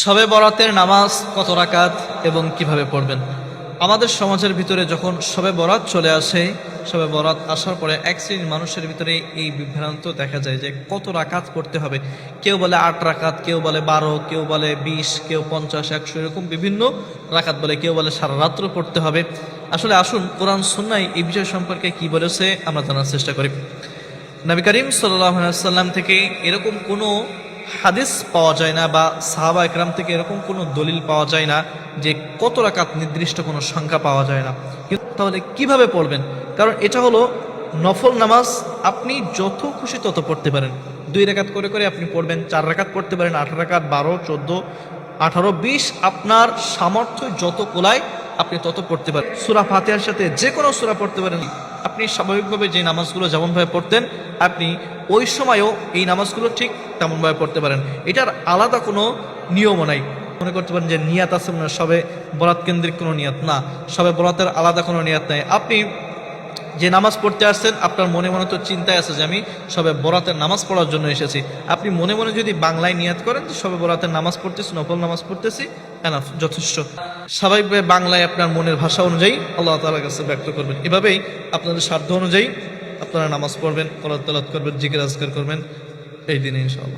শবে বরাতের নামাজ কত রাকাত এবং কিভাবে পড়বেন? আমাদের সমাজের ভিতরে যখন শবে বরাত চলে আসে, শবে বরাত আসার পরে এক শ্রেণীর মানুষের ভিতরে এই বিভ্রান্ত দেখা যায় যে কত রাকাত পড়তে হবে। কেউ বলে 8 রাকাত, কেউ বলে 12, কেউ বলে 20, কেউ 50, 100, এরকম বিভিন্ন রাকাত বলে, কেউ বলে সারা রাত্র পড়তে হবে। আসলে আসুন কোরআন সুন্নাহ এই বিষয় সম্পর্কে কি বলেছে আমরা জানার চেষ্টা করি। নবী করিম সাল্লাল্লাহু আলাইহি ওয়াসাল্লাম থেকে এরকম কোনো হাদিস পাওয়া যায় না, বা সাহাবা একরাম থেকে এরকম কোনো দলিল পাওয়া যায় না যে কত রাকাত নির্দিষ্ট কোনো সংখ্যা পাওয়া যায় না। কিন্তু তাহলে কিভাবে পড়বেন? কারণ এটা হলো নফল নামাজ, আপনি যত খুশি তত পড়তে পারেন। 2 রাকাত করে করে আপনি পড়বেন, 4 রাকাত পড়তে পারেন, 8 রাকাত, 12, 14, 18, 20, আপনার সামর্থ্য যত কোলায় আপনি তত পড়তে পারেন। সূরা ফাতিহার সাথে যে কোনো সূরা পড়তে পারেন। আপনি স্বাভাবিকভাবে যে নামাজগুলো যেমনভাবে পড়তেন, আপনি ওই সময়ও এই নামাজগুলো ঠিক তেমনভাবে পড়তে পারেন। এটার আলাদা কোনো নিয়মও নাই। মনে করতে পারেন যে নিয়াত আছে, মনে সবে বরাত কেন্দ্রিক কোনো নিয়াত না, সবে বরাতের আলাদা কোনো নিয়াত নাই। আপনি যে নামাজ পড়তে আসছেন, আপনার মনে মনে তো চিন্তায় আছে যে আমি সবে বরাতের নামাজ পড়ার জন্য এসেছি। আপনি মনে মনে যদি বাংলায় নিয়াত করেন যে সবে বরাতের নামাজ পড়তেছি, নফল নামাজ পড়তেছি, এনাফ, যথেষ্ট। স্বাভাবিকভাবে বাংলায় আপনার মনের ভাষা অনুযায়ী আল্লাহ তাআলার কাছে ব্যক্ত করবেন। এভাবেই আপনাদের সাধ্য অনুযায়ী আপনারা নামাজ পড়বেন, কোরআন তেলাওয়াত করবেন, জিকির আজকার করবেন এই দিনে ইনশাআল্লাহ।